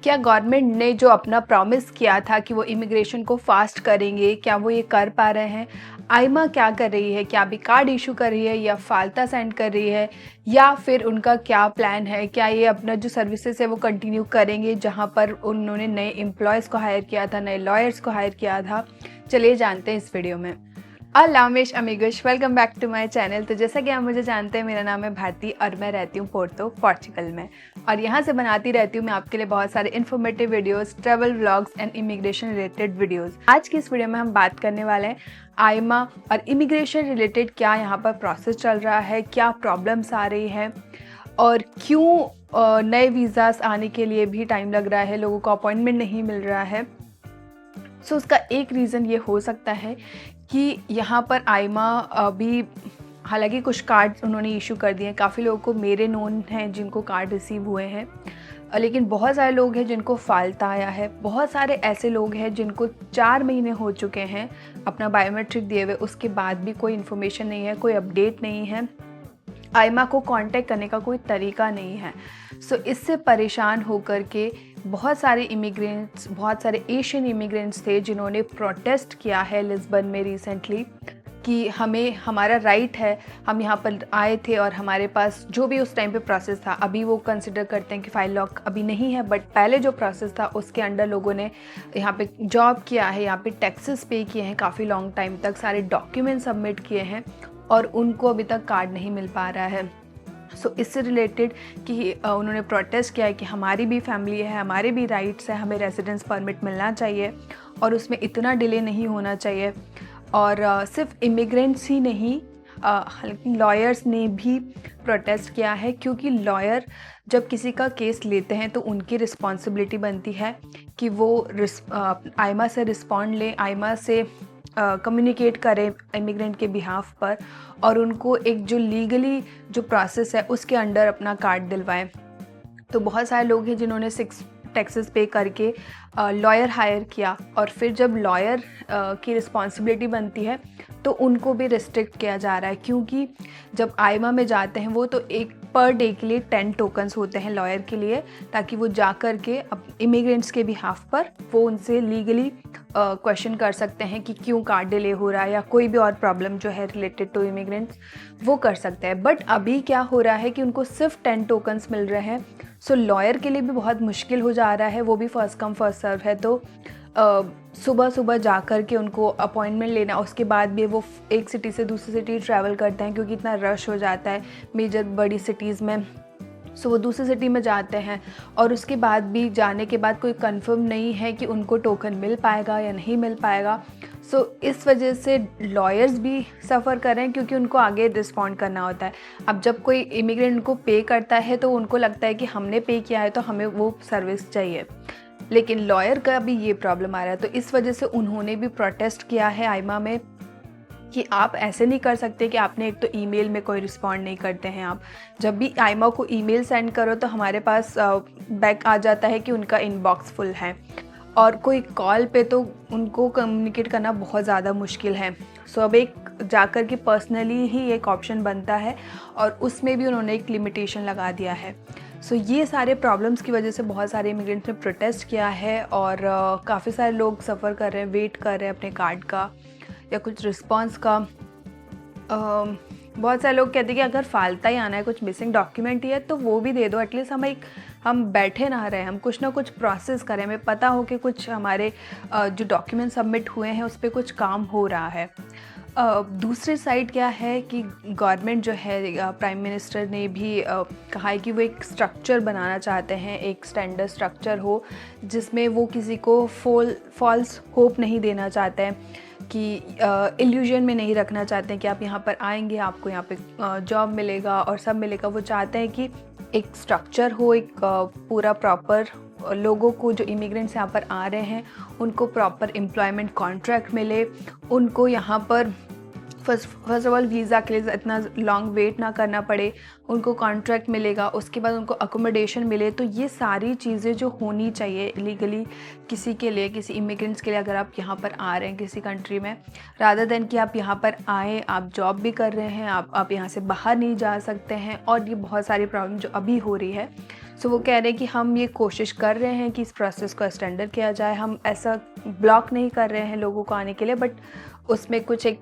क्या गवर्नमेंट ने जो अपना प्रॉमिस किया था कि वो इमिग्रेशन को फास्ट करेंगे, क्या वो ये कर पा रहे हैं? आइमा क्या कर रही है? क्या अभी कार्ड इशू कर रही है या फालता सेंड कर रही है, या फिर उनका क्या प्लान है? क्या ये अपना जो सर्विसेज है वो कंटिन्यू करेंगे जहाँ पर उन्होंने नए एम्प्लॉयज़ को हायर किया था, नए लॉयर्स को हायर किया था? चलिए जानते हैं इस वीडियो में। अलामेश अमिगोश, welcome back to my channel. तो जैसा कि आप मुझे जानते हैं, मेरा नाम है भारती और मैं रहती हूँ पोर्तो, पोर्चुगल में। और यहाँ से बनाती रहती हूँ मैं आपके लिए बहुत सारे informative videos, travel vlogs and immigration related videos. आज की इस वीडियो में हम बात करने वाले हैं आइमा और इमिग्रेशन रिलेटेड क्या यहाँ पर प्रोसेस चल रहा है, क्या प्रॉब्लम्स आ रही है और क्यों नए वीज़ास आने के लिए भी टाइम लग रहा है, लोगों को अपॉइंटमेंट नहीं मिल रहा है। सो उसका एक रीज़न ये हो सकता है कि यहाँ पर आइमा अभी, हालांकि कुछ कार्ड्स उन्होंने इशू कर दिए हैं, काफ़ी लोगों को मेरे नोन हैं जिनको कार्ड रिसीव हुए हैं, लेकिन बहुत सारे लोग हैं जिनको फाल्ता आया है। बहुत सारे ऐसे लोग हैं जिनको 4 महीने हो चुके हैं अपना बायोमेट्रिक दिए हुए, उसके बाद भी कोई इन्फॉर्मेशन नहीं है, कोई अपडेट नहीं है, आइमा को कांटेक्ट करने का कोई तरीका नहीं है। सो इससे परेशान होकर के बहुत सारे इमिग्रेंट्स, बहुत सारे एशियन इमिग्रेंट्स थे जिन्होंने प्रोटेस्ट किया है लिस्बन में रिसेंटली कि हमें हमारा राइट है, हम यहाँ पर आए थे और हमारे पास जो भी उस टाइम पे प्रोसेस था, अभी वो कंसिडर करते हैं कि फाइल लॉक अभी नहीं है, बट पहले जो प्रोसेस था उसके अंडर लोगों ने यहाँ पे जॉब किया है, यहाँ पे टैक्सेस पे किए हैं काफ़ी लॉन्ग टाइम तक, सारे डॉक्यूमेंट सबमिट किए हैं और उनको अभी तक कार्ड नहीं मिल पा रहा है। सो इससे रिलेटेड कि उन्होंने प्रोटेस्ट किया है कि हमारी भी फैमिली है, हमारे भी राइट्स हैं, हमें रेजिडेंस परमिट मिलना चाहिए और उसमें इतना डिले नहीं होना चाहिए। और सिर्फ इमिग्रेंट्स ही नहीं, हालांकि लॉयर्स ने भी प्रोटेस्ट किया है, क्योंकि लॉयर जब किसी का केस लेते हैं तो उनकी रिस्पॉन्सिबिलिटी बनती है कि वो आइमा से रिस्पॉन्ड लें, आइमा से कम्युनिकेट करें इमिग्रेंट के बिहाफ पर और उनको एक जो लीगली जो प्रोसेस है उसके अंडर अपना कार्ड दिलवाएं। तो बहुत सारे लोग हैं जिन्होंने 6 टैक्सेस पे करके लॉयर हायर किया और फिर जब लॉयर की रिस्पॉन्सिबिलिटी बनती है तो उनको भी रिस्ट्रिक्ट किया जा रहा है, क्योंकि जब आइमा में जाते हैं वो तो एक पर डे के लिए 10 टोकन्स होते हैं लॉयर के लिए, ताकि वो जा कर के अब इमिग्रेंट्स के बिहाफ पर वो उनसे लीगली क्वेश्चन कर सकते हैं कि क्यों कार्ड डिले हो रहा है या कोई भी और प्रॉब्लम जो है रिलेटेड टू इमिग्रेंट्स वो कर सकते हैं। बट अभी क्या हो रहा है कि उनको सिर्फ 10 टोकन्स मिल रहे हैं। सो लॉयर के लिए भी बहुत मुश्किल हो जा रहा है, वो भी फर्स्ट कम फर्स्ट सर्व है। तो सुबह सुबह जा कर के उनको अपॉइंटमेंट लेना, उसके बाद भी वो एक सिटी से दूसरी सिटी ट्रैवल करते हैं क्योंकि इतना रश हो जाता है मेजर बड़ी सिटीज़ में। सो वो दूसरी सिटी में जाते हैं और उसके बाद भी जाने के बाद कोई कंफर्म नहीं है कि उनको टोकन मिल पाएगा या नहीं मिल पाएगा। सो इस वजह से लॉयर्स भी सफ़र कर रहे हैं क्योंकि उनको आगे रिस्पॉन्ड करना होता है। अब जब कोई इमिग्रेंट उनको पे करता है तो उनको लगता है कि हमने पे किया है तो हमें वो सर्विस चाहिए, लेकिन लॉयर का भी ये प्रॉब्लम आ रहा है। तो इस वजह से उन्होंने भी प्रोटेस्ट किया है आइमा में कि आप ऐसे नहीं कर सकते कि आपने एक तो ईमेल में कोई रिस्पॉन्ड नहीं करते हैं, आप जब भी आइमा को ईमेल सेंड करो तो हमारे पास बैक आ जाता है कि उनका इनबॉक्स फुल है, और कोई कॉल पे तो उनको कम्युनिकेट करना बहुत ज़्यादा मुश्किल है। सो अब एक जाकर के पर्सनली ही एक ऑप्शन बनता है और उसमें भी उन्होंने एक लिमिटेशन लगा दिया है। सो ये सारे प्रॉब्लम्स की वजह से बहुत सारे इमिग्रेंट्स ने प्रोटेस्ट किया है और काफ़ी सारे लोग सफ़र कर रहे हैं, वेट कर रहे हैं अपने कार्ड का या कुछ रिस्पांस का। बहुत सारे लोग कहते हैं कि अगर फालता ही आना है, कुछ मिसिंग डॉक्यूमेंट ही है तो वो भी दे दो, एटलीस्ट हम बैठे ना रहें, हम कुछ ना कुछ प्रोसेस करें, हमें पता हो कि कुछ हमारे जो डॉक्यूमेंट सबमिट हुए हैं उस पर कुछ काम हो रहा है। दूसरी साइड क्या है कि गवर्नमेंट जो है, प्राइम मिनिस्टर ने भी कहा है कि वो एक स्ट्रक्चर बनाना चाहते हैं, एक स्टैंडर्ड स्ट्रक्चर हो जिसमें वो किसी को फॉल्स होप नहीं देना चाहते हैं, कि इल्यूजन में नहीं रखना चाहते हैं कि आप यहाँ पर आएंगे आपको यहाँ पे जॉब मिलेगा और सब मिलेगा। वो चाहते हैं कि एक स्ट्रक्चर हो, एक पूरा प्रॉपर लोगों को, जो इमिग्रेंट्स यहाँ पर आ रहे हैं उनको प्रॉपर एम्प्लॉयमेंट कॉन्ट्रैक्ट मिले, उनको यहाँ पर फर्स्ट ऑफ ऑल वीज़ा के लिए इतना लॉन्ग वेट ना करना पड़े, उनको कॉन्ट्रैक्ट मिलेगा, उसके बाद उनको अकोमोडेशन मिले। तो ये सारी चीज़ें जो होनी चाहिए लीगली किसी के लिए, किसी इमिग्रेंट्स के लिए, अगर आप यहाँ पर आ रहे हैं किसी कंट्री में, रादर देन कि आप यहाँ पर आए, आप जॉब भी कर रहे हैं, आप यहाँ से बाहर नहीं जा सकते हैं और ये बहुत सारी प्रॉब्लम जो अभी हो रही है। सो वो कह रहे हैं कि हम ये कोशिश कर रहे हैं कि इस प्रोसेस को स्टैंडर्ड किया जाए, हम ऐसा ब्लॉक नहीं कर रहे हैं लोगों को आने के लिए, बट उसमें कुछ एक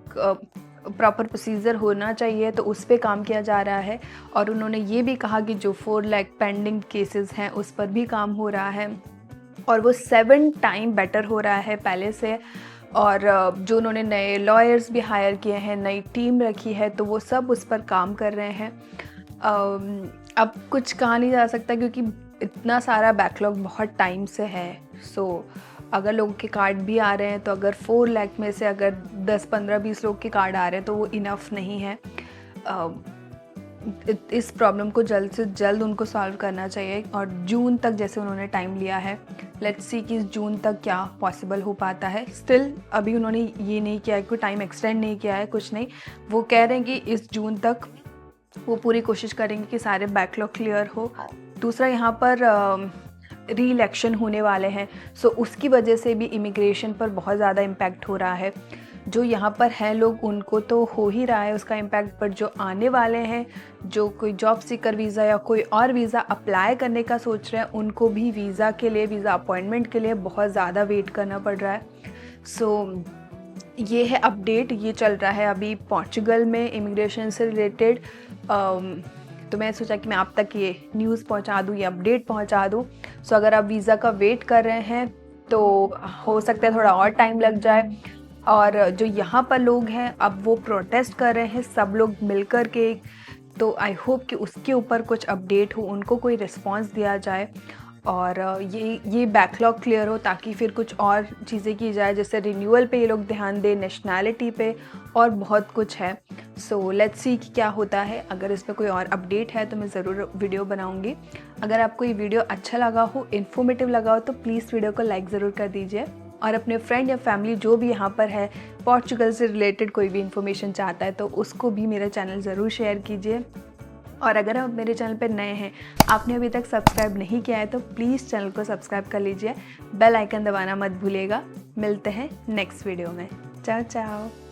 प्रॉपर प्रोसीजर होना चाहिए, तो उस पर काम किया जा रहा है। और उन्होंने ये भी कहा कि जो 4 लाख पेंडिंग केसेस हैं उस पर भी काम हो रहा है और वो 7 टाइम बेटर हो रहा है पहले से। और जो उन्होंने नए लॉयर्स भी हायर किए हैं, नई टीम रखी है, तो वो सब उस पर काम कर रहे हैं। अब कुछ कहा नहीं जा सकता क्योंकि इतना सारा बैकलॉग बहुत टाइम से है। सो अगर लोगों के कार्ड भी आ रहे हैं तो अगर 4 लाख में से अगर 10, 15, 20 लोग के कार्ड आ रहे हैं तो वो इनफ नहीं है। इस प्रॉब्लम को जल्द से जल्द उनको सॉल्व करना चाहिए और जून तक जैसे उन्होंने टाइम लिया है, लेट्स सी कि इस जून तक क्या पॉसिबल हो पाता है। स्टिल अभी उन्होंने ये नहीं किया है, कोई टाइम एक्सटेंड नहीं किया है, कुछ नहीं। वो कह रहे हैं कि इस जून तक वो पूरी कोशिश करेंगे कि सारे बैकलॉग क्लियर हो। दूसरा, यहाँ पर री इलेक्शन होने वाले हैं, सो उसकी वजह से भी इमिग्रेशन पर बहुत ज़्यादा इम्पैक्ट हो रहा है। जो यहाँ पर हैं लोग उनको तो हो ही रहा है उसका इम्पैक्ट, पर जो आने वाले हैं, जो कोई जॉब सीकर वीज़ा या कोई और वीज़ा अप्लाई करने का सोच रहे हैं, उनको भी वीज़ा के लिए, वीज़ा अपॉइंटमेंट के लिए बहुत ज़्यादा वेट करना पड़ रहा है। सो ये है अपडेट, ये चल रहा है अभी पोर्चुगल में इमिग्रेशन से रिलेटेड। तो मैं सोचा कि मैं आप तक ये न्यूज़ पहुंचा दूं, ये अपडेट पहुंचा दूं। सो अगर आप वीज़ा का वेट कर रहे हैं तो हो सकता है थोड़ा और टाइम लग जाए। और जो यहाँ पर लोग हैं अब वो प्रोटेस्ट कर रहे हैं सब लोग मिलकर के, तो आई होप कि उसके ऊपर कुछ अपडेट हो, उनको कोई रिस्पांस दिया जाए और ये बैकलॉग क्लियर हो, ताकि फिर कुछ और चीज़ें की जाए, जैसे रिन्यूअल पे ये लोग ध्यान दें, नेशनैलिटी पे, और बहुत कुछ है। सो लेट्स सी कि क्या होता है। अगर इस पर कोई और अपडेट है तो मैं ज़रूर वीडियो बनाऊंगी। अगर आपको ये वीडियो अच्छा लगा हो, इन्फॉर्मेटिव लगा हो, तो प्लीज़ वीडियो को लाइक ज़रूर कर दीजिए और अपने फ्रेंड या फैमिली जो भी यहाँ पर है, पोर्चुगल से रिलेटेड कोई भी इन्फॉर्मेशन चाहता है, तो उसको भी मेरा चैनल ज़रूर शेयर कीजिए। और अगर आप मेरे चैनल पर नए हैं, आपने अभी तक सब्सक्राइब नहीं किया है, तो प्लीज़ चैनल को सब्सक्राइब कर लीजिए, बेल आइकन दबाना मत भूलिएगा। मिलते हैं नेक्स्ट वीडियो में। चाओ चाओ।